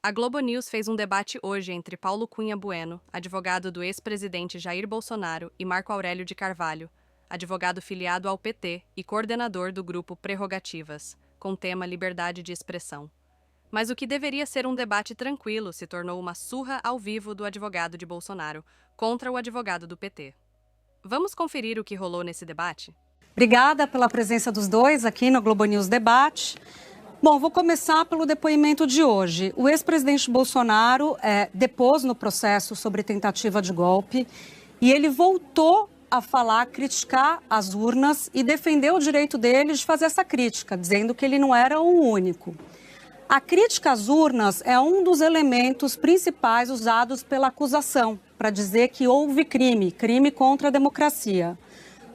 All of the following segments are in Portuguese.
A Globo News fez um debate hoje entre Paulo Cunha Bueno, advogado do ex-presidente Jair Bolsonaro, e Marco Aurélio de Carvalho, advogado filiado ao PT e coordenador do grupo Prerrogativas, com tema liberdade de expressão. Mas o que deveria ser um debate tranquilo se tornou uma surra ao vivo do advogado de Bolsonaro contra o advogado do PT. Vamos conferir o que rolou nesse debate? Obrigada pela presença dos dois aqui no Globo News Debate. Bom, vou começar pelo depoimento de hoje. O ex-presidente Bolsonaro depôs no processo sobre tentativa de golpe e ele voltou a falar, criticar as urnas e defender o direito dele de fazer essa crítica, dizendo que ele não era o único. A crítica às urnas é um dos elementos principais usados pela acusação para dizer que houve crime contra a democracia.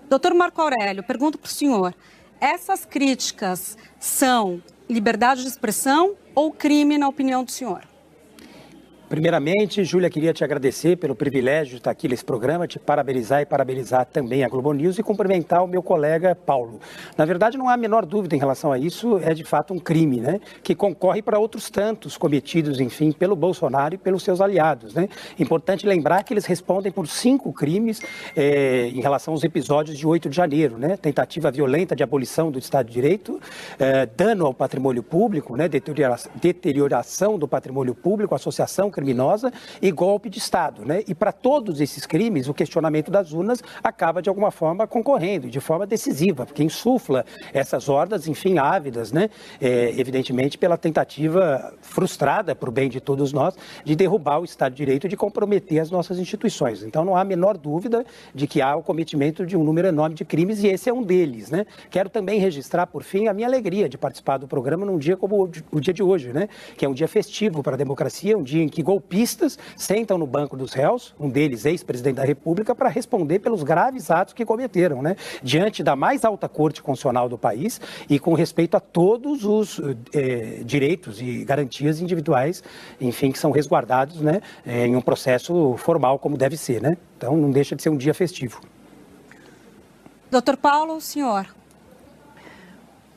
Doutor Marco Aurélio, pergunto para o senhor, essas críticas são liberdade de expressão ou crime na opinião do senhor? Primeiramente, Júlia, queria te agradecer pelo privilégio de estar aqui nesse programa, te parabenizar e parabenizar também a Globo News e cumprimentar o meu colega Paulo. Na verdade, não há a menor dúvida em relação a isso, é de fato um crime, né? Que concorre para outros tantos cometidos, enfim, pelo Bolsonaro e pelos seus aliados, né? Importante lembrar que eles respondem por 5 crimes em relação aos episódios de 8 de janeiro, né? Tentativa violenta de abolição do Estado de Direito, dano ao patrimônio público, né? Deterioração do patrimônio público, associação criminosa e golpe de Estado, né? E para todos esses crimes, o questionamento das urnas acaba de alguma forma concorrendo, de forma decisiva, porque insufla essas hordas, enfim, ávidas, né? Evidentemente pela tentativa frustrada, por bem de todos nós, de derrubar o Estado de Direito e de comprometer as nossas instituições. Então não há a menor dúvida de que há o cometimento de um número enorme de crimes e esse é um deles, né? Quero também registrar, por fim, a minha alegria de participar do programa num dia como o dia de hoje, né? Que é um dia festivo para a democracia, um dia em que golpistas sentam no banco dos réus, um deles ex-presidente da República, para responder pelos graves atos que cometeram, né? Diante da mais alta corte constitucional do país e com respeito a todos os direitos e garantias individuais, enfim, que são resguardados, né? Em um processo formal como deve ser, né? Então não deixa de ser um dia festivo. Doutor Paulo, o senhor.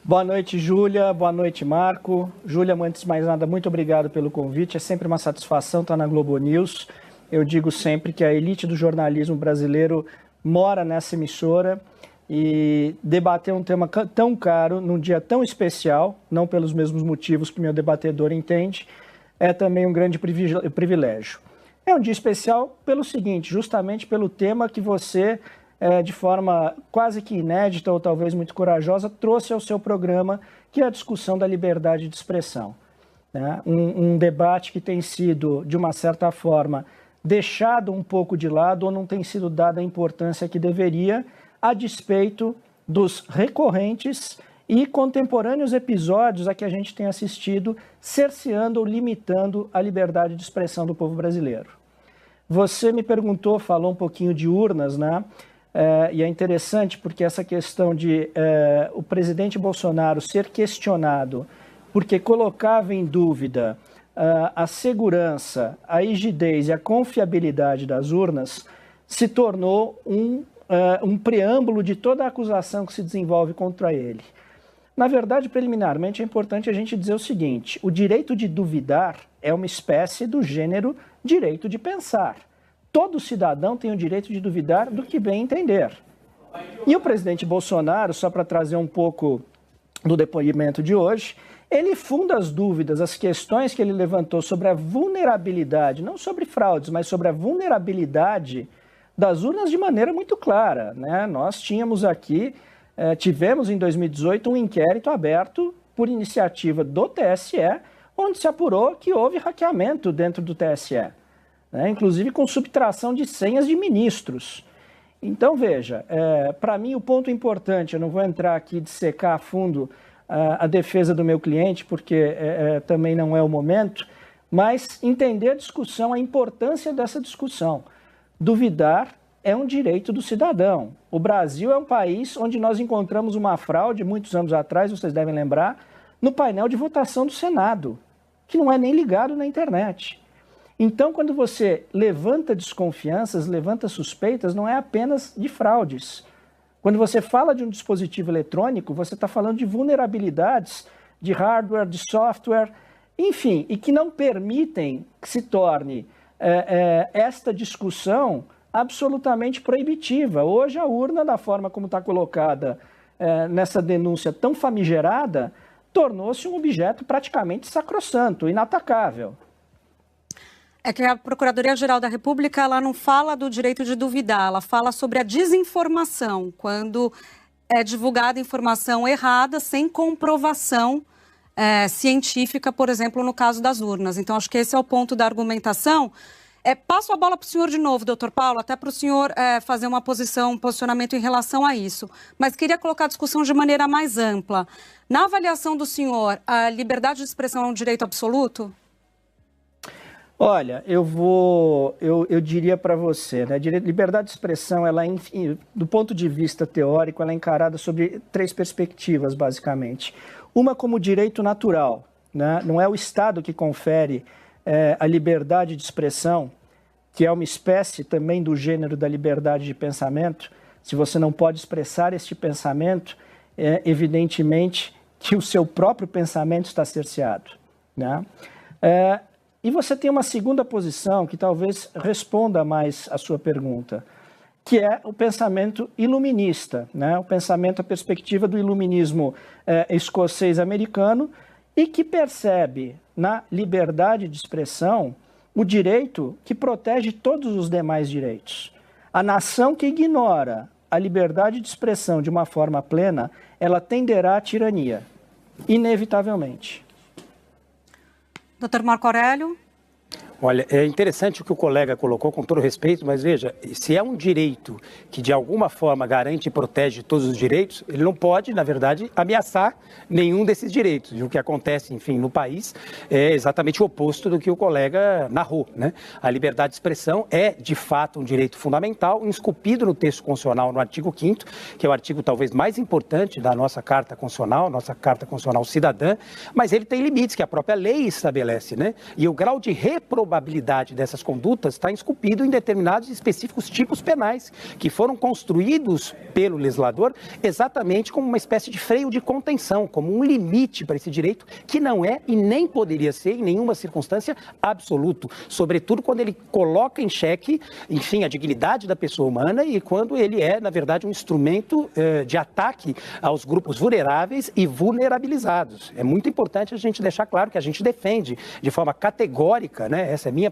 Boa noite, Júlia. Boa noite, Marco. Júlia, antes de mais nada, muito obrigado pelo convite. É sempre uma satisfação estar na Globo News. Eu digo sempre que a elite do jornalismo brasileiro mora nessa emissora e debater um tema tão caro, num dia tão especial, não pelos mesmos motivos que meu debatedor entende, é também um grande privilégio. É um dia especial pelo seguinte, justamente pelo tema que você de forma quase que inédita ou talvez muito corajosa, trouxe ao seu programa, que é a discussão da liberdade de expressão. Né? Um debate que tem sido, de uma certa forma, deixado um pouco de lado ou não tem sido dada a importância que deveria, a despeito dos recorrentes e contemporâneos episódios a que a gente tem assistido, cerceando ou limitando a liberdade de expressão do povo brasileiro. Você me perguntou, falou um pouquinho de urnas, né? E é interessante porque essa questão de o presidente Bolsonaro ser questionado porque colocava em dúvida a segurança, a rigidez e a confiabilidade das urnas se tornou um preâmbulo de toda a acusação que se desenvolve contra ele. Na verdade, preliminarmente, é importante a gente dizer o seguinte, o direito de duvidar é uma espécie do gênero direito de pensar. Todo cidadão tem o direito de duvidar do que bem entender. E o presidente Bolsonaro, só para trazer um pouco do depoimento de hoje, ele funda as dúvidas, as questões que ele levantou sobre a vulnerabilidade, não sobre fraudes, mas sobre a vulnerabilidade das urnas de maneira muito clara, né? Nós tivemos em 2018 um inquérito aberto por iniciativa do TSE, onde se apurou que houve hackeamento dentro do TSE. Inclusive com subtração de senhas de ministros. Então, veja, para mim o ponto importante, eu não vou entrar aqui de secar a fundo a defesa do meu cliente, porque também não é o momento, mas entender a discussão, a importância dessa discussão. Duvidar é um direito do cidadão. O Brasil é um país onde nós encontramos uma fraude, muitos anos atrás, vocês devem lembrar, no painel de votação do Senado, que não é nem ligado na internet. Então, quando você levanta desconfianças, levanta suspeitas, não é apenas de fraudes. Quando você fala de um dispositivo eletrônico, você está falando de vulnerabilidades de hardware, de software, enfim, e que não permitem que se torne esta discussão absolutamente proibitiva. Hoje a urna, da forma como está colocada nessa denúncia tão famigerada, tornou-se um objeto praticamente sacrossanto, inatacável. É que a Procuradoria-Geral da República, ela não fala do direito de duvidar, ela fala sobre a desinformação, quando é divulgada informação errada, sem comprovação científica, por exemplo, no caso das urnas. Então, acho que esse é o ponto da argumentação. Passo a bola para o senhor de novo, doutor Paulo, até para o senhor fazer um posicionamento em relação a isso. Mas queria colocar a discussão de maneira mais ampla. Na avaliação do senhor, a liberdade de expressão é um direito absoluto? Olha, eu diria para você, né, liberdade de expressão, ela, enfim, do ponto de vista teórico, ela é encarada sobre 3 perspectivas, basicamente. Uma como direito natural, né? Não é o Estado que confere a liberdade de expressão, que é uma espécie também do gênero da liberdade de pensamento. Se você não pode expressar este pensamento, evidentemente que o seu próprio pensamento está cerceado, né? E você tem uma segunda posição que talvez responda mais a sua pergunta, que é o pensamento iluminista, né? O pensamento, a perspectiva do iluminismo escocês-americano, e que percebe na liberdade de expressão o direito que protege todos os demais direitos. A nação que ignora a liberdade de expressão de uma forma plena, ela tenderá à tirania, inevitavelmente. Doutor Marco Aurélio? Olha, é interessante o que o colega colocou, com todo respeito, mas veja, se é um direito que de alguma forma garante e protege todos os direitos, ele não pode, na verdade, ameaçar nenhum desses direitos. E o que acontece, enfim, no país é exatamente o oposto do que o colega narrou, né? A liberdade de expressão é, de fato, um direito fundamental, esculpido no texto constitucional, no artigo 5º, que é o artigo talvez mais importante da nossa Carta Constitucional Cidadã, mas ele tem limites que a própria lei estabelece, né? E o grau de reprobabilidade dessas condutas está esculpido em determinados específicos tipos penais que foram construídos pelo legislador exatamente como uma espécie de freio de contenção, como um limite para esse direito que não é e nem poderia ser em nenhuma circunstância absoluto, sobretudo quando ele coloca em xeque, enfim, a dignidade da pessoa humana e quando ele é, na verdade, um instrumento de ataque aos grupos vulneráveis e vulnerabilizados. É muito importante a gente deixar claro que a gente defende de forma categórica, né, essa é minha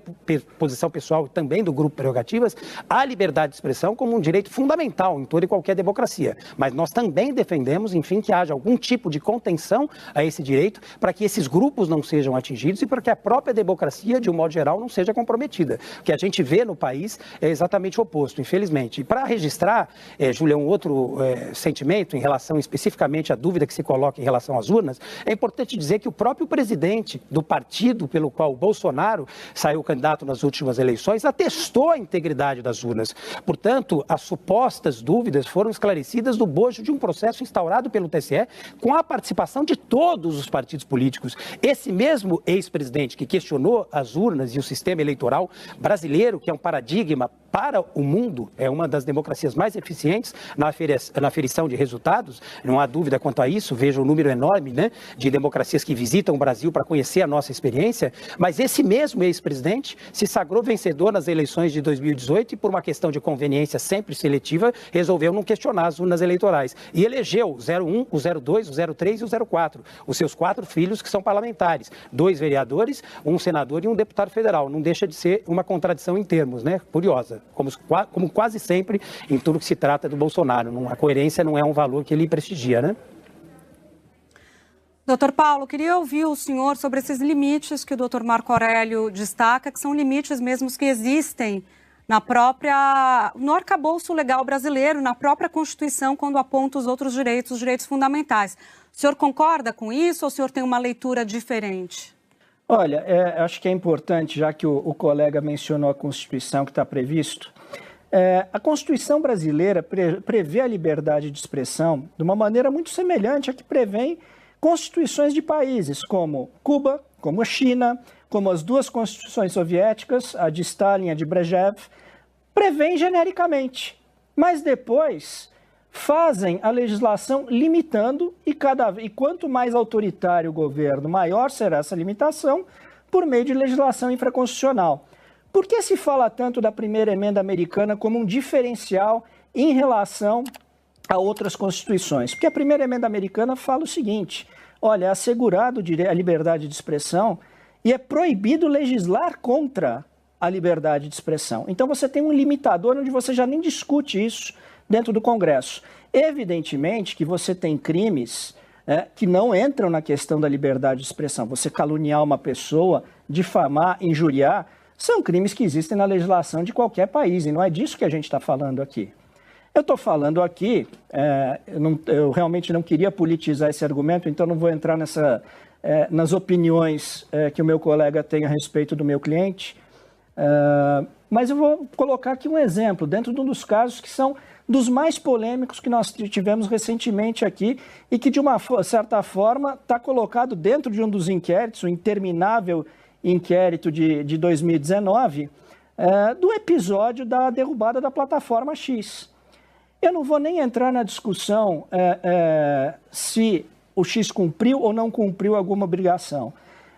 posição pessoal também do Grupo Prerrogativas, a liberdade de expressão como um direito fundamental em toda e qualquer democracia. Mas nós também defendemos, enfim, que haja algum tipo de contenção a esse direito para que esses grupos não sejam atingidos e para que a própria democracia, de um modo geral, não seja comprometida. O que a gente vê no país é exatamente o oposto, infelizmente. E para registrar, Júlia, um outro sentimento em relação especificamente à dúvida que se coloca em relação às urnas, é importante dizer que o próprio presidente do partido pelo qual o Bolsonaro saiu candidato nas últimas eleições, atestou a integridade das urnas. Portanto, as supostas dúvidas foram esclarecidas no bojo de um processo instaurado pelo TSE com a participação de todos os partidos políticos. Esse mesmo ex-presidente que questionou as urnas e o sistema eleitoral brasileiro, que é um paradigma para o mundo, é uma das democracias mais eficientes na aferição de resultados, não há dúvida quanto a isso, veja o número enorme, né, de democracias que visitam o Brasil para conhecer a nossa experiência, mas esse mesmo ex-presidente se sagrou vencedor nas eleições de 2018 e por uma questão de conveniência sempre seletiva, resolveu não questionar as urnas eleitorais e elegeu o 01, o 02, o 03 e o 04, os seus 4 filhos que são parlamentares, 2 vereadores, um senador e um deputado federal. Não deixa de ser uma contradição em termos, né, curiosa. Como quase sempre em tudo que se trata do Bolsonaro. A coerência não é um valor que ele prestigia, né? Doutor Paulo, queria ouvir o senhor sobre esses limites que o doutor Marco Aurélio destaca, que são limites mesmos que existem no arcabouço legal brasileiro, na própria Constituição, quando aponta os outros direitos, os direitos fundamentais. O senhor concorda com isso ou o senhor tem uma leitura diferente? Olha, acho que é importante, já que o colega mencionou a Constituição que está previsto, a Constituição brasileira prevê a liberdade de expressão de uma maneira muito semelhante à que prevêem constituições de países como Cuba, como a China, como as 2 constituições soviéticas, a de Stalin e a de Brezhnev, prevêem genericamente. Mas depois fazem a legislação limitando e quanto mais autoritário o governo, maior será essa limitação por meio de legislação infraconstitucional. Por que se fala tanto da primeira emenda americana como um diferencial em relação a outras constituições? Porque a primeira emenda americana fala o seguinte: olha, é assegurado a liberdade de expressão e é proibido legislar contra a liberdade de expressão. Então você tem um limitador onde você já nem discute isso dentro do Congresso. Evidentemente que você tem crimes que não entram na questão da liberdade de expressão. Você caluniar uma pessoa, difamar, injuriar, são crimes que existem na legislação de qualquer país, e não é disso que a gente está falando aqui. Eu estou falando aqui, eu realmente não queria politizar esse argumento, então não vou entrar nas opiniões que o meu colega tem a respeito do meu cliente, mas eu vou colocar aqui um exemplo, dentro de um dos casos que são dos mais polêmicos que nós tivemos recentemente aqui e que, de uma certa forma, está colocado dentro de um dos inquéritos, o interminável inquérito de 2019, do episódio da derrubada da plataforma X. Eu não vou nem entrar na discussão se o X cumpriu ou não cumpriu alguma obrigação.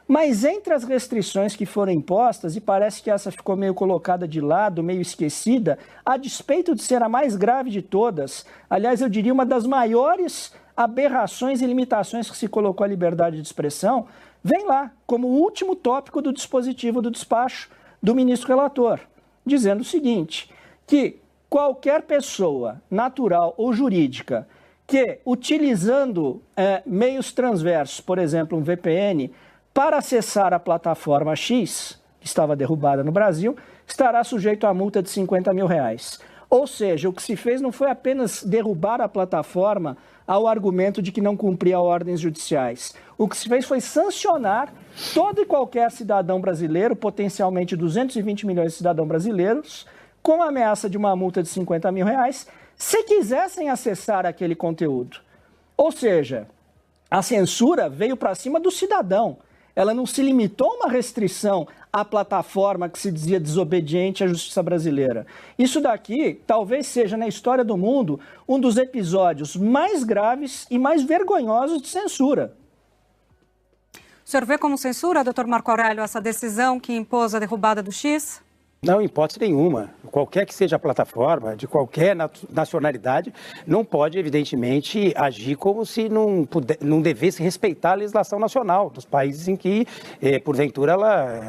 Mas entre as restrições que foram impostas, e parece que essa ficou meio colocada de lado, meio esquecida, a despeito de ser a mais grave de todas, aliás, eu diria uma das maiores aberrações e limitações que se colocou à liberdade de expressão, vem lá como último tópico do dispositivo do despacho do ministro relator, dizendo o seguinte, que qualquer pessoa natural ou jurídica que, utilizando meios transversos, por exemplo, um VPN, para acessar a plataforma X, que estava derrubada no Brasil, estará sujeito a multa de R$50 mil. Ou seja, o que se fez não foi apenas derrubar a plataforma ao argumento de que não cumpria ordens judiciais. O que se fez foi sancionar todo e qualquer cidadão brasileiro, potencialmente 220 milhões de cidadãos brasileiros, com a ameaça de uma multa de R$50 mil, se quisessem acessar aquele conteúdo. Ou seja, a censura veio para cima do cidadão. Ela não se limitou a uma restrição à plataforma que se dizia desobediente à justiça brasileira. Isso daqui talvez seja, na história do mundo, um dos episódios mais graves e mais vergonhosos de censura. O senhor vê como censura, doutor Marco Aurélio, essa decisão que impôs a derrubada do X? Não, em hipótese nenhuma. Qualquer que seja a plataforma, de qualquer nacionalidade, não pode, evidentemente, agir como se não devesse respeitar a legislação nacional dos países em que, porventura, ela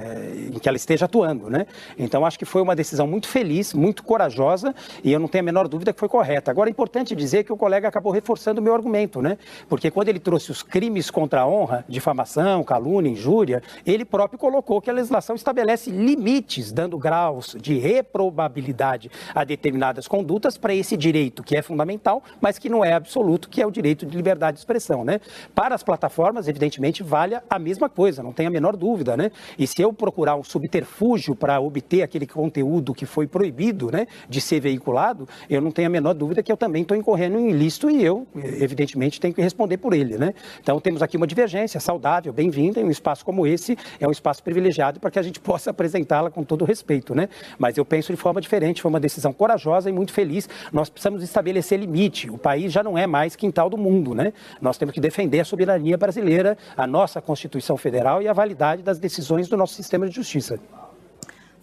esteja atuando, né? Então, acho que foi uma decisão muito feliz, muito corajosa, e eu não tenho a menor dúvida que foi correta. Agora, é importante dizer que o colega acabou reforçando o meu argumento, né? Porque quando ele trouxe os crimes contra a honra, difamação, calúnia, injúria, ele próprio colocou que a legislação estabelece limites, dando grau de reprobabilidade a determinadas condutas para esse direito que é fundamental, mas que não é absoluto, que é o direito de liberdade de expressão, né? Para as plataformas, evidentemente, vale a mesma coisa, não tem a menor dúvida, né? E se eu procurar um subterfúgio para obter aquele conteúdo que foi proibido, né, de ser veiculado, eu não tenho a menor dúvida que eu também estou incorrendo em ilícito e eu, evidentemente, tenho que responder por ele, né? Então, temos aqui uma divergência saudável, bem-vinda, e um espaço como esse é um espaço privilegiado para que a gente possa apresentá-la com todo o respeito, né? Mas eu penso de forma diferente, foi uma decisão corajosa e muito feliz. Nós precisamos estabelecer limite. O país já não é mais quintal do mundo, né? Nós temos que defender a soberania brasileira, a nossa Constituição Federal e a validade das decisões do nosso sistema de justiça.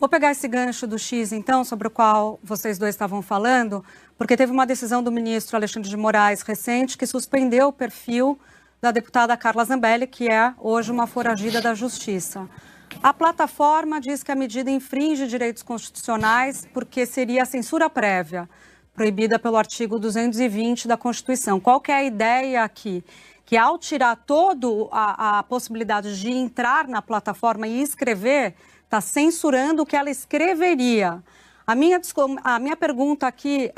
Vou pegar esse gancho do X, então, sobre o qual vocês dois estavam falando, porque teve uma decisão do ministro Alexandre de Moraes recente que suspendeu o perfil da deputada Carla Zambelli, que é hoje uma foragida da Justiça. A plataforma diz que a medida infringe direitos constitucionais porque seria a censura prévia, proibida pelo artigo 220 da Constituição. Qual que é a ideia aqui? Que ao tirar toda a possibilidade de entrar na plataforma e escrever, está censurando o que ela escreveria. A minha pergunta aqui,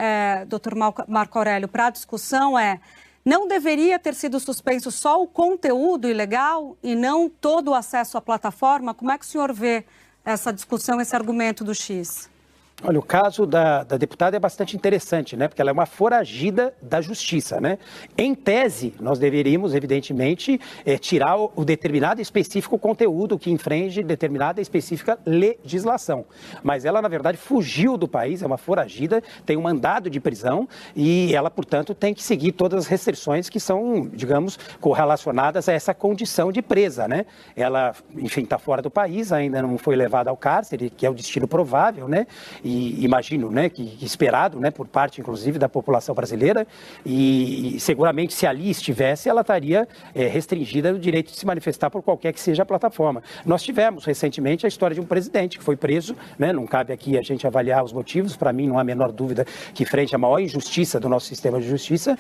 doutor Marco Aurélio, para a discussão é: não deveria ter sido suspenso só o conteúdo ilegal e não todo o acesso à plataforma? Como é que o senhor vê essa discussão, esse argumento do X? Olha, o caso da deputada é bastante interessante, né? Porque ela é uma foragida da justiça, né? Em tese, nós deveríamos, evidentemente, tirar o determinado e específico conteúdo que infringe determinada e específica legislação. Mas ela, na verdade, fugiu do país, é uma foragida, tem um mandado de prisão e ela, portanto, tem que seguir todas as restrições que são, digamos, correlacionadas a essa condição de presa, né? Ela, enfim, está fora do país, ainda não foi levada ao cárcere, que é o destino provável, né? E imagino, né, que esperado, né, por parte, inclusive, da população brasileira, e seguramente, se ali estivesse, ela estaria restringida do direito de se manifestar por qualquer que seja a plataforma. Nós tivemos, recentemente, a história de um presidente que foi preso, né, não cabe aqui a gente avaliar os motivos, para mim não há a menor dúvida que frente à maior injustiça do nosso sistema de justiça,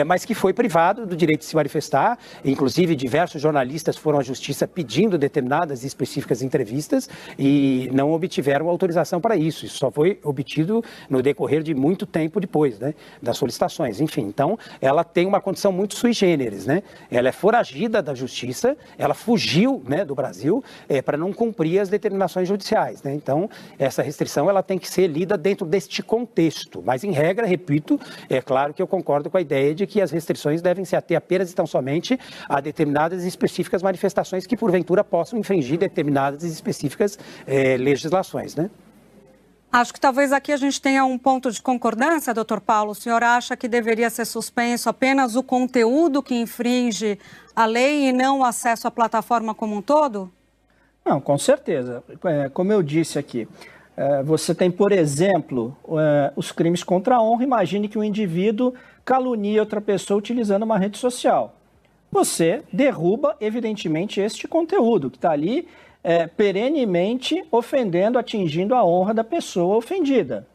mas que foi privado do direito de se manifestar, inclusive diversos jornalistas foram à justiça pedindo determinadas e específicas entrevistas e não obtiveram autorização para isso. Isso só foi obtido no decorrer de muito tempo depois, né, das solicitações. Enfim, então, ela tem uma condição muito sui generis, né? Ela é foragida da justiça, ela fugiu, né, do Brasil para não cumprir as determinações judiciais, né? Então, essa restrição ela tem que ser lida dentro deste contexto. Mas, em regra, repito, é claro que eu concordo com a ideia de que as restrições devem se ater apenas e tão somente a determinadas e específicas manifestações que, porventura, possam infringir determinadas e específicas legislações, né? Acho que talvez aqui a gente tenha um ponto de concordância, doutor Paulo. O senhor acha que deveria ser suspenso apenas o conteúdo que infringe a lei e não o acesso à plataforma como um todo? Não, com certeza. Como eu disse aqui, você tem, por exemplo, os crimes contra a honra. Imagine que um indivíduo calunia outra pessoa utilizando uma rede social. Você derruba, evidentemente, este conteúdo que está ali perenemente ofendendo, atingindo a honra da pessoa ofendida.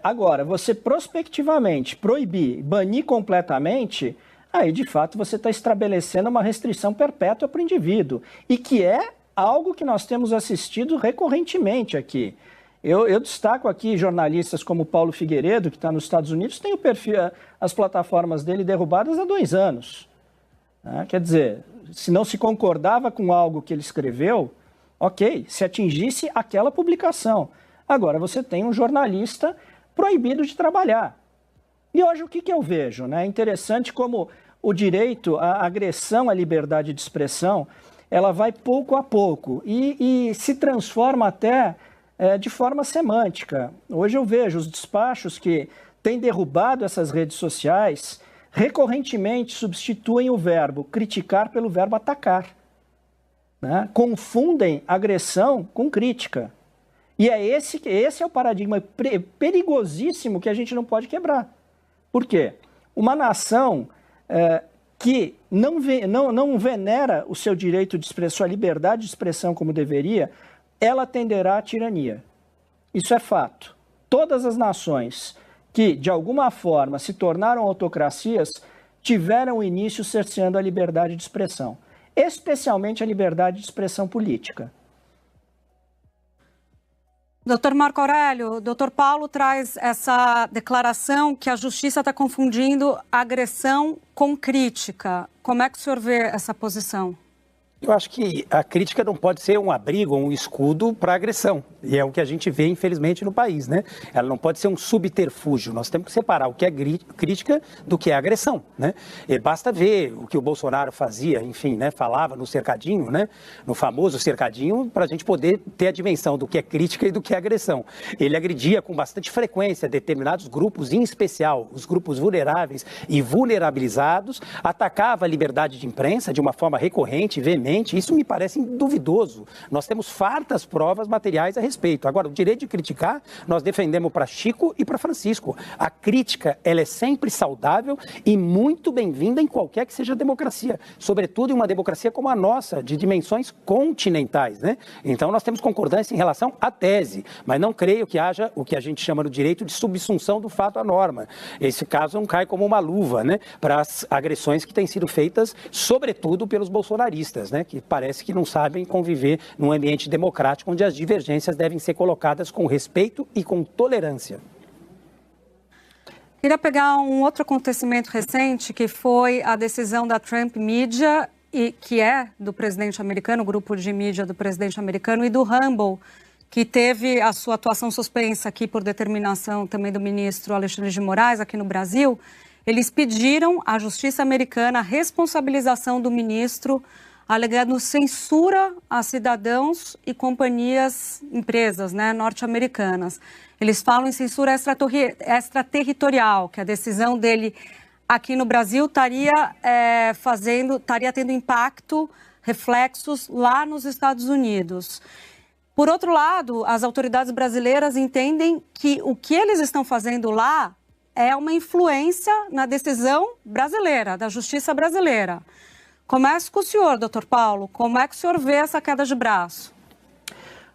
Agora, você prospectivamente proibir, banir completamente, aí de fato você está estabelecendo uma restrição perpétua para o indivíduo, e que é algo que nós temos assistido recorrentemente aqui. Eu destaco aqui jornalistas como Paulo Figueiredo, que está nos Estados Unidos, tem o perfil, as plataformas dele derrubadas há 2 anos. Quer dizer, se não se concordava com algo que ele escreveu, ok, se atingisse aquela publicação. Agora, você tem um jornalista proibido de trabalhar. E hoje o que eu vejo? É interessante como o direito à agressão à liberdade de expressão, ela vai pouco a pouco e se transforma até de forma semântica. Hoje eu vejo os despachos que têm derrubado essas redes sociais, recorrentemente substituem o verbo criticar pelo verbo atacar. Confundem agressão com crítica. E esse é o paradigma perigosíssimo que a gente não pode quebrar. Por quê? Uma nação que não venera o seu direito de expressão, sua liberdade de expressão como deveria, ela tenderá à tirania. Isso é fato. Todas as nações que, de alguma forma, se tornaram autocracias, tiveram início cerceando a liberdade de expressão, especialmente a liberdade de expressão política. Doutor Marco Aurélio, doutor Paulo traz essa declaração que a justiça está confundindo agressão com crítica. Como é que o senhor vê essa posição? Eu acho que a crítica não pode ser um abrigo, um escudo para agressão. E é o que a gente vê, infelizmente, no país, né? Ela não pode ser um subterfúgio. Nós temos que separar o que é crítica do que é agressão, né? E basta ver o que o Bolsonaro fazia, enfim, né? Falava no cercadinho, né? No famoso cercadinho, para a gente poder ter a dimensão do que é crítica e do que é agressão. Ele agredia com bastante frequência determinados grupos, em especial os grupos vulneráveis e vulnerabilizados, atacava a liberdade de imprensa de uma forma recorrente, veemente. Isso me parece duvidoso. Nós temos fartas provas materiais a respeito. Agora, o direito de criticar, nós defendemos para Chico e para Francisco. A crítica, ela é sempre saudável e muito bem-vinda em qualquer que seja a democracia. Sobretudo em uma democracia como a nossa, de dimensões continentais, né? Então, nós temos concordância em relação à tese, mas não creio que haja o que a gente chama no direito de subsunção do fato à norma. Esse caso não cai como uma luva, né? Para as agressões que têm sido feitas, sobretudo pelos bolsonaristas, né? Que parece que não sabem conviver num ambiente democrático onde as divergências devem ser colocadas com respeito e com tolerância. Queria pegar um outro acontecimento recente, que foi a decisão da Trump Media, que é do presidente americano, o grupo de mídia do presidente americano, e do Rumble, que teve a sua atuação suspensa aqui por determinação também do ministro Alexandre de Moraes, aqui no Brasil, eles pediram à justiça americana a responsabilização do ministro, alegando censura a cidadãos e companhias, empresas, né, norte-americanas. Eles falam em censura extraterritorial, que a decisão dele aqui no Brasil estaria tendo impacto, reflexos lá nos Estados Unidos. Por outro lado, as autoridades brasileiras entendem que o que eles estão fazendo lá é uma influência na decisão brasileira, da justiça brasileira. Começo com o senhor, doutor Paulo. Como é que o senhor vê essa queda de braço?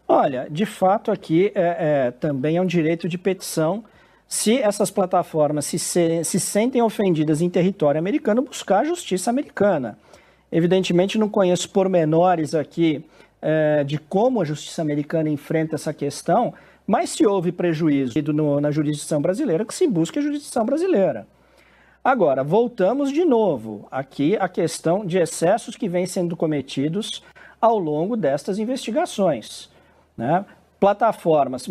Olha, de fato aqui também é um direito de petição, se essas plataformas se sentem ofendidas em território americano, buscar a justiça americana. Evidentemente não conheço pormenores aqui de como a justiça americana enfrenta essa questão, mas se houve prejuízo na jurisdição brasileira, que se busque a jurisdição brasileira. Agora, voltamos de novo aqui à questão de excessos que vêm sendo cometidos ao longo destas investigações, né? Plataformas,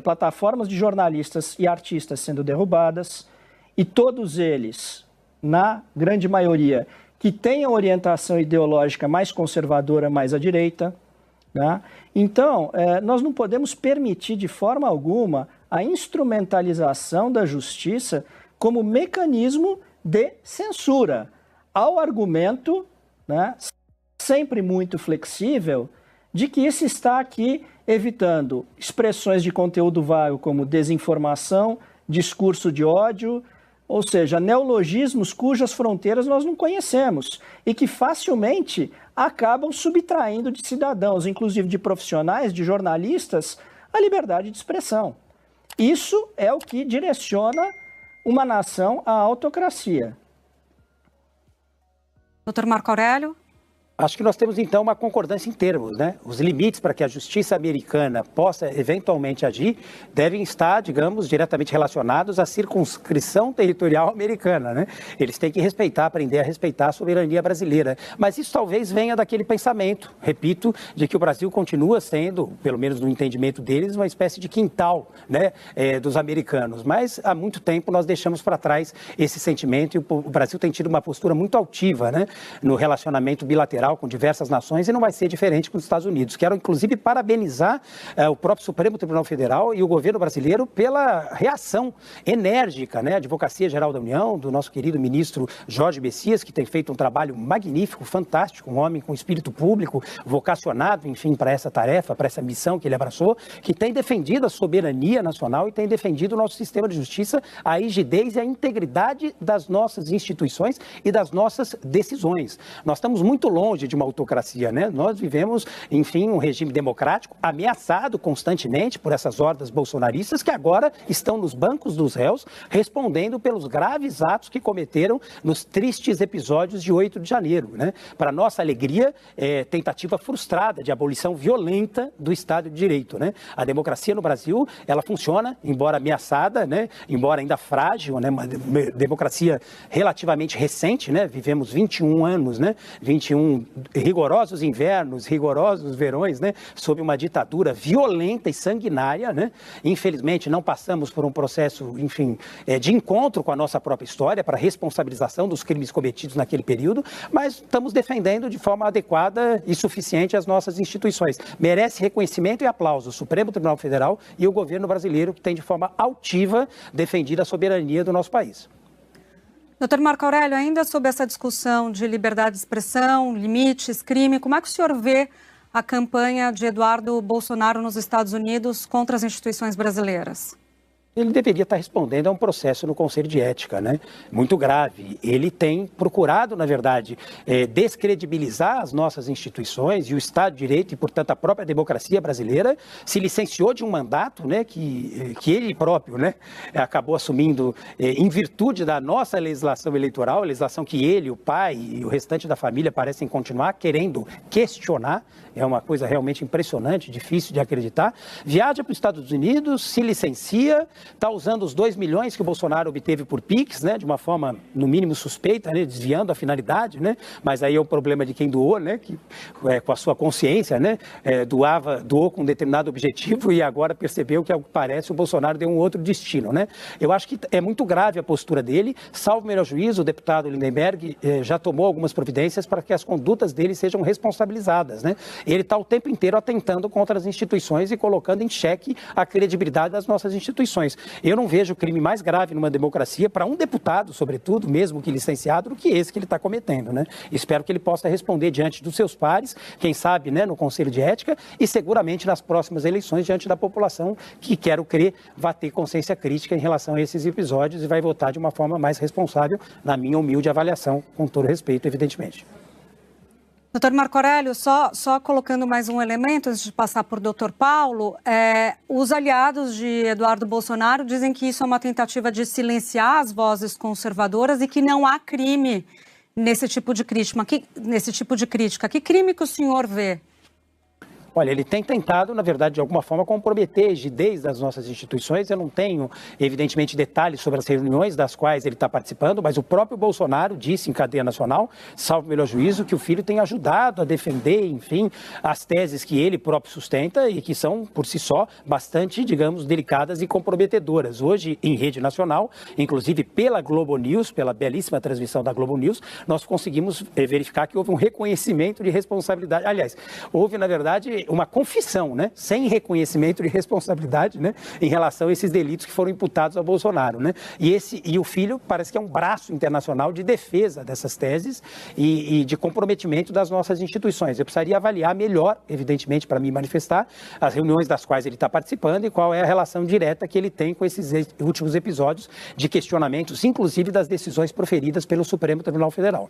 plataformas de jornalistas e artistas sendo derrubadas, e todos eles, na grande maioria, que têm a orientação ideológica mais conservadora, mais à direita, né? Então, nós não podemos permitir de forma alguma a instrumentalização da justiça como mecanismo de censura, ao argumento, né, sempre muito flexível, de que se está aqui evitando expressões de conteúdo vago como desinformação, discurso de ódio, ou seja, neologismos cujas fronteiras nós não conhecemos e que facilmente acabam subtraindo de cidadãos, inclusive de profissionais, de jornalistas, a liberdade de expressão. Isso é o que direciona uma nação à autocracia. Doutor Marco Aurélio? Acho que nós temos, então, uma concordância em termos, né? Os limites para que a justiça americana possa eventualmente agir devem estar, digamos, diretamente relacionados à circunscrição territorial americana, né? Eles têm que aprender a respeitar a soberania brasileira. Mas isso talvez venha daquele pensamento, repito, de que o Brasil continua sendo, pelo menos no entendimento deles, uma espécie de quintal, né, dos americanos. Mas há muito tempo nós deixamos para trás esse sentimento e o Brasil tem tido uma postura muito altiva, né, no relacionamento bilateral com diversas nações e não vai ser diferente com os Estados Unidos. Quero, inclusive, parabenizar o próprio Supremo Tribunal Federal e o governo brasileiro pela reação enérgica, né, a Advocacia Geral da União, do nosso querido ministro Jorge Messias, que tem feito um trabalho magnífico, fantástico, um homem com espírito público, vocacionado, enfim, para essa tarefa, para essa missão que ele abraçou, que tem defendido a soberania nacional e tem defendido o nosso sistema de justiça, a rigidez e a integridade das nossas instituições e das nossas decisões. Nós estamos muito longe de uma autocracia, né? Nós vivemos, enfim, um regime democrático ameaçado constantemente por essas hordas bolsonaristas que agora estão nos bancos dos réus respondendo pelos graves atos que cometeram nos tristes episódios de 8 de janeiro, né? Para nossa alegria, tentativa frustrada de abolição violenta do Estado de Direito, né? A democracia no Brasil, ela funciona, embora ameaçada, né? Embora ainda frágil, né? Uma democracia relativamente recente, né? Vivemos 21 anos, né? 21 rigorosos invernos, rigorosos verões, né, sob uma ditadura violenta e sanguinária, né? Infelizmente não passamos por um processo, enfim, de encontro com a nossa própria história para responsabilização dos crimes cometidos naquele período, mas estamos defendendo de forma adequada e suficiente as nossas instituições. Merece reconhecimento e aplauso o Supremo Tribunal Federal e o governo brasileiro que tem de forma altiva defendido a soberania do nosso país. Doutor Marco Aurélio, ainda sobre essa discussão de liberdade de expressão, limites, crime, como é que o senhor vê a campanha de Eduardo Bolsonaro nos Estados Unidos contra as instituições brasileiras? Ele deveria estar respondendo a um processo no Conselho de Ética, né? Muito grave. Ele tem procurado, na verdade, descredibilizar as nossas instituições e o Estado de Direito e, portanto, a própria democracia brasileira. Se licenciou de um mandato, né, que ele próprio, né, acabou assumindo em virtude da nossa legislação eleitoral, legislação que ele, o pai e o restante da família parecem continuar querendo questionar. É uma coisa realmente impressionante, difícil de acreditar. Viaja para os Estados Unidos, se licencia está usando os 2 milhões que o Bolsonaro obteve por PIX, né, de uma forma, no mínimo, suspeita, né, desviando a finalidade, né, mas aí é o problema de quem doou, né, que com a sua consciência, né, doou com um determinado objetivo e agora percebeu que, ao que parece, o Bolsonaro deu um outro destino, né. Eu acho que é muito grave a postura dele. Salvo o melhor juízo, o deputado Lindenberg já tomou algumas providências para que as condutas dele sejam responsabilizadas, né. Ele está o tempo inteiro atentando contra as instituições e colocando em xeque a credibilidade das nossas instituições. Eu não vejo crime mais grave numa democracia, para um deputado, sobretudo, mesmo que licenciado, do que esse que ele está cometendo, né. Espero que ele possa responder diante dos seus pares, quem sabe, né, no Conselho de Ética e seguramente nas próximas eleições diante da população que, quero crer, vai ter consciência crítica em relação a esses episódios e vai votar de uma forma mais responsável, na minha humilde avaliação, com todo respeito, evidentemente. Doutor Marco Aurélio, só colocando mais um elemento antes de passar por doutor Paulo, os aliados de Eduardo Bolsonaro dizem que isso é uma tentativa de silenciar as vozes conservadoras e que não há crime nesse tipo de crítica. Que crime que o senhor vê? Olha, ele tem tentado, na verdade, de alguma forma, comprometer a rigidez das nossas instituições. Eu não tenho, evidentemente, detalhes sobre as reuniões das quais ele está participando, mas o próprio Bolsonaro disse em cadeia nacional, salvo o melhor juízo, que o filho tem ajudado a defender, enfim, as teses que ele próprio sustenta e que são, por si só, bastante, digamos, delicadas e comprometedoras. Hoje, em rede nacional, inclusive pela Globo News, pela belíssima transmissão da Globo News, nós conseguimos verificar que houve um reconhecimento de responsabilidade. Aliás, houve, na verdade, uma confissão, né, sem reconhecimento de responsabilidade, né, em relação a esses delitos que foram imputados ao Bolsonaro, né, e o filho parece que é um braço internacional de defesa dessas teses e de comprometimento das nossas instituições. Eu precisaria avaliar melhor, evidentemente, para me manifestar, as reuniões das quais ele está participando e qual é a relação direta que ele tem com esses últimos episódios de questionamentos, inclusive das decisões proferidas pelo Supremo Tribunal Federal.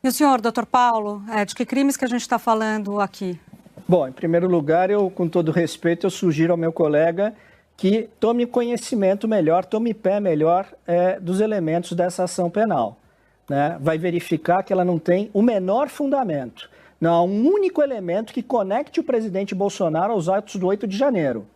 E o senhor, doutor Paulo, de que crimes que a gente está falando aqui? Bom, em primeiro lugar, com todo respeito, eu sugiro ao meu colega que tome conhecimento melhor, tome pé melhor dos elementos dessa ação penal, né? Vai verificar que ela não tem o menor fundamento. Não há um único elemento que conecte o presidente Bolsonaro aos atos do 8 de janeiro.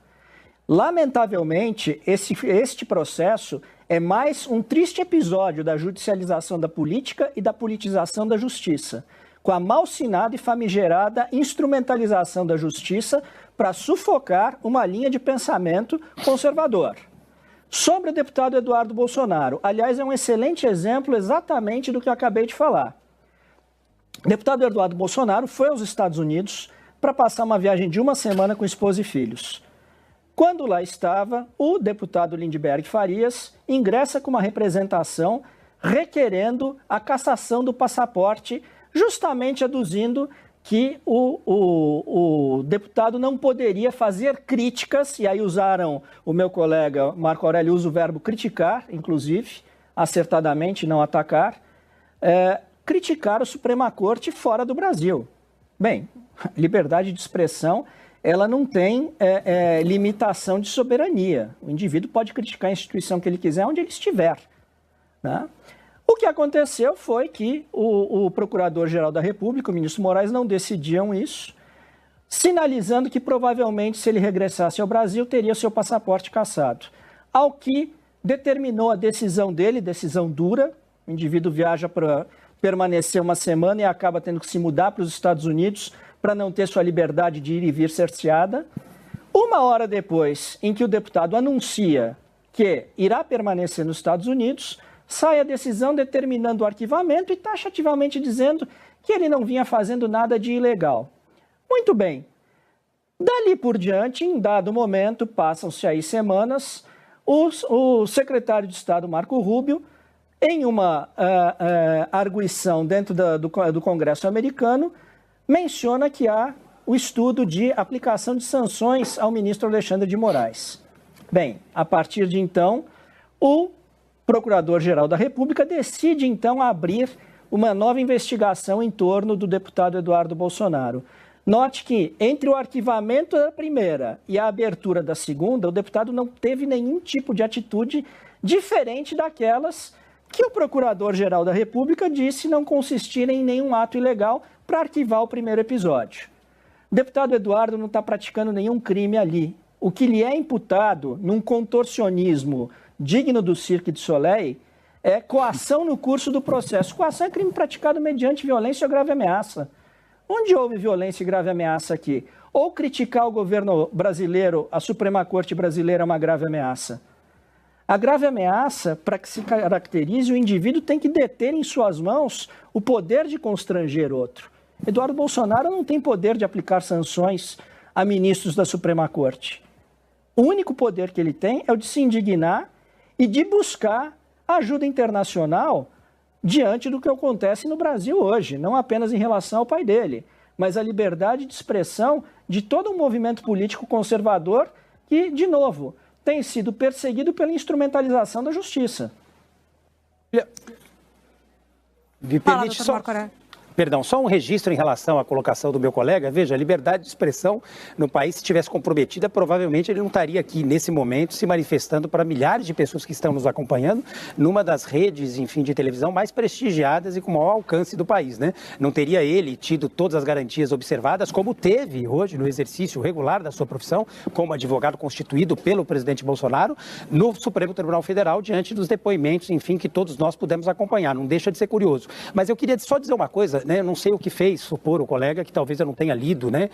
Lamentavelmente, este processo é mais um triste episódio da judicialização da política e da politização da justiça, com a malsinada e famigerada instrumentalização da justiça para sufocar uma linha de pensamento conservador. Sobre o deputado Eduardo Bolsonaro, aliás, é um excelente exemplo exatamente do que eu acabei de falar. O deputado Eduardo Bolsonaro foi aos Estados Unidos para passar uma viagem de uma semana com esposa e filhos. Quando lá estava, o deputado Lindenberg Farias ingressa com uma representação requerendo a cassação do passaporte, justamente aduzindo que o deputado não poderia fazer críticas, e aí usaram, o meu colega Marco Aurélio usa o verbo criticar, inclusive, acertadamente, não atacar, criticar a Suprema Corte fora do Brasil. Bem, liberdade de expressão, ela não tem limitação de soberania. O indivíduo pode criticar a instituição que ele quiser onde ele estiver, né? O que aconteceu foi que o Procurador-Geral da República, o ministro Moraes, não decidiam isso, sinalizando que provavelmente, se ele regressasse ao Brasil, teria seu passaporte cassado. Ao que determinou a decisão dele, decisão dura, o indivíduo viaja para permanecer uma semana e acaba tendo que se mudar para os Estados Unidos para não ter sua liberdade de ir e vir cerceada. Uma hora depois, em que o deputado anuncia que irá permanecer nos Estados Unidos, sai a decisão determinando o arquivamento e taxativamente dizendo que ele não vinha fazendo nada de ilegal. Muito bem. Dali por diante, em dado momento, passam-se aí semanas, o secretário de Estado, Marco Rubio, em uma arguição dentro do Congresso americano, menciona que há o estudo de aplicação de sanções ao ministro Alexandre de Moraes. Bem, a partir de então, o Procurador-Geral da República decide então abrir uma nova investigação em torno do deputado Eduardo Bolsonaro. Note que entre o arquivamento da primeira e a abertura da segunda, o deputado não teve nenhum tipo de atitude diferente daquelas que o Procurador-Geral da República disse não consistirem em nenhum ato ilegal para arquivar o primeiro episódio. O deputado Eduardo não está praticando nenhum crime ali. o que lhe é imputado num contorcionismo digno do Cirque du Soleil é coação no curso do processo. Coação é crime praticado mediante violência ou grave ameaça. Onde houve violência e grave ameaça aqui? Ou criticar o governo brasileiro, a Suprema Corte brasileira, é uma grave ameaça? A grave ameaça, para que se caracterize, o indivíduo tem que deter em suas mãos o poder de constranger outro. Eduardo Bolsonaro não tem poder de aplicar sanções a ministros da Suprema Corte. O único poder que ele tem é o de se indignar e de buscar ajuda internacional diante do que acontece no Brasil hoje, não apenas em relação ao pai dele, mas a liberdade de expressão de todo um movimento político conservador que, de novo, tem sido perseguido pela instrumentalização da justiça. Me permite só... Perdão, só um registro em relação à colocação do meu colega. Veja, a liberdade de expressão no país, se tivesse comprometida, provavelmente ele não estaria aqui nesse momento se manifestando para milhares de pessoas que estão nos acompanhando numa das redes, enfim, de televisão mais prestigiadas e com maior alcance do país, né? Não teria ele tido todas as garantias observadas, como teve hoje no exercício regular da sua profissão, como advogado constituído pelo presidente Bolsonaro, no Supremo Tribunal Federal, diante dos depoimentos, enfim, que todos nós pudemos acompanhar. Não deixa de ser curioso. Mas eu queria só dizer uma coisa, né? Eu não sei o que fez supor o colega que talvez eu não tenha lido, né,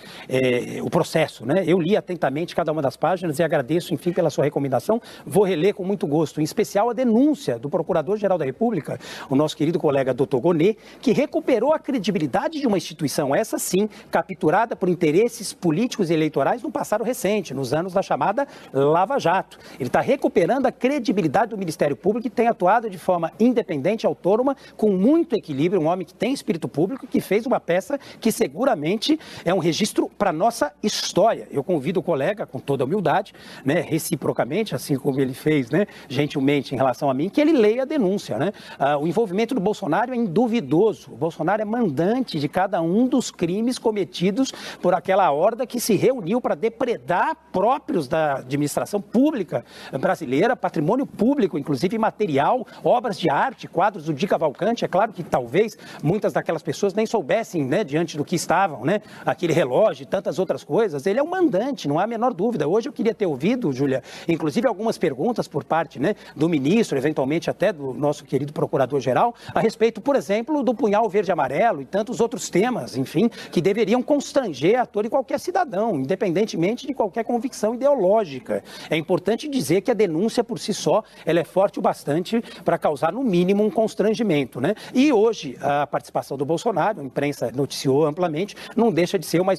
o processo, né? Eu li atentamente cada uma das páginas e agradeço, enfim, pela sua recomendação. Vou reler com muito gosto, em especial a denúncia do Procurador-Geral da República, o nosso querido colega Dr. Gonê, que recuperou a credibilidade de uma instituição, essa sim, capturada por interesses políticos e eleitorais no passado recente, nos anos da chamada Lava Jato. Ele está recuperando a credibilidade do Ministério Público e tem atuado de forma independente, autônoma, com muito equilíbrio, um homem que tem espírito público, que fez uma peça que seguramente é um registro para a nossa história. Eu convido o colega, com toda a humildade, né, reciprocamente, assim como ele fez, né, gentilmente em relação a mim, que ele leia a denúncia, né? O envolvimento do Bolsonaro é induvidoso. O Bolsonaro é mandante de cada um dos crimes cometidos por aquela horda que se reuniu para depredar próprios da administração pública brasileira, patrimônio público, inclusive material, obras de arte, quadros do Di Cavalcanti. É claro que talvez muitas daquelas pessoas nem soubessem, né, diante do que estavam, né, aquele relógio e tantas outras coisas. Ele é um mandante, não há a menor dúvida. Hoje eu queria ter ouvido, Júlia, inclusive algumas perguntas por parte, né, do ministro, eventualmente até do nosso querido procurador-geral, a respeito, por exemplo, do punhal verde e amarelo e tantos outros temas, enfim, que deveriam constranger a todo e qualquer cidadão, independentemente de qualquer convicção ideológica. É importante dizer que a denúncia por si só, ela é forte o bastante para causar, no mínimo, um constrangimento, né? E hoje, a participação do Bolsonaro, a imprensa noticiou amplamente, não deixa de ser uma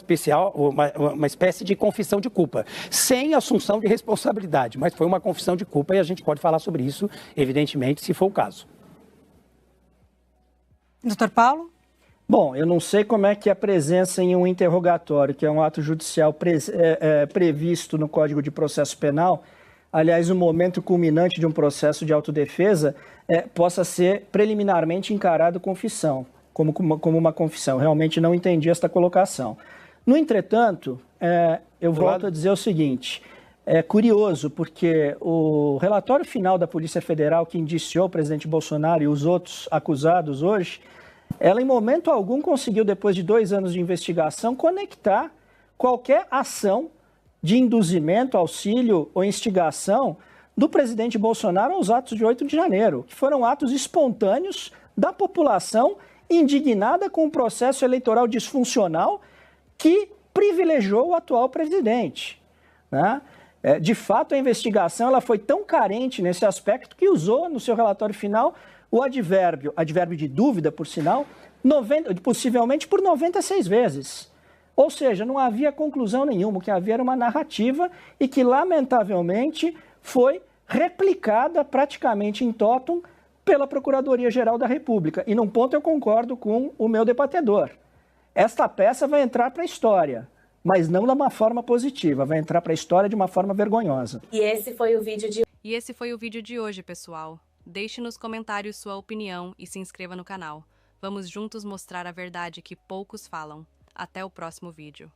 espécie de confissão de culpa, sem assunção de responsabilidade, mas foi uma confissão de culpa e a gente pode falar sobre isso, evidentemente, se for o caso. Doutor Paulo? Bom, eu não sei como é que a presença em um interrogatório, que é um ato judicial previsto no Código de Processo Penal, aliás, o momento culminante de um processo de autodefesa, possa ser preliminarmente encarado confissão, como uma confissão. Realmente não entendi esta colocação. No entretanto, eu volto a dizer o seguinte, é curioso porque o relatório final da Polícia Federal que indiciou o presidente Bolsonaro e os outros acusados hoje, ela em momento algum conseguiu, depois de 2 anos de investigação, conectar qualquer ação de induzimento, auxílio ou instigação do presidente Bolsonaro aos atos de 8 de janeiro, que foram atos espontâneos da população indignada com o processo eleitoral disfuncional que privilegiou o atual presidente, né? De fato, a investigação ela foi tão carente nesse aspecto que usou no seu relatório final o advérbio de dúvida, por sinal, possivelmente por 96 vezes. Ou seja, não havia conclusão nenhuma, o que havia era uma narrativa e que, lamentavelmente, foi replicada praticamente em totum pela Procuradoria-Geral da República. E num ponto eu concordo com o meu debatedor. Esta peça vai entrar para a história, mas não de uma forma positiva, vai entrar para a história de uma forma vergonhosa. E esse foi o vídeo de hoje, pessoal. Deixe nos comentários sua opinião e se inscreva no canal. Vamos juntos mostrar a verdade que poucos falam. Até o próximo vídeo.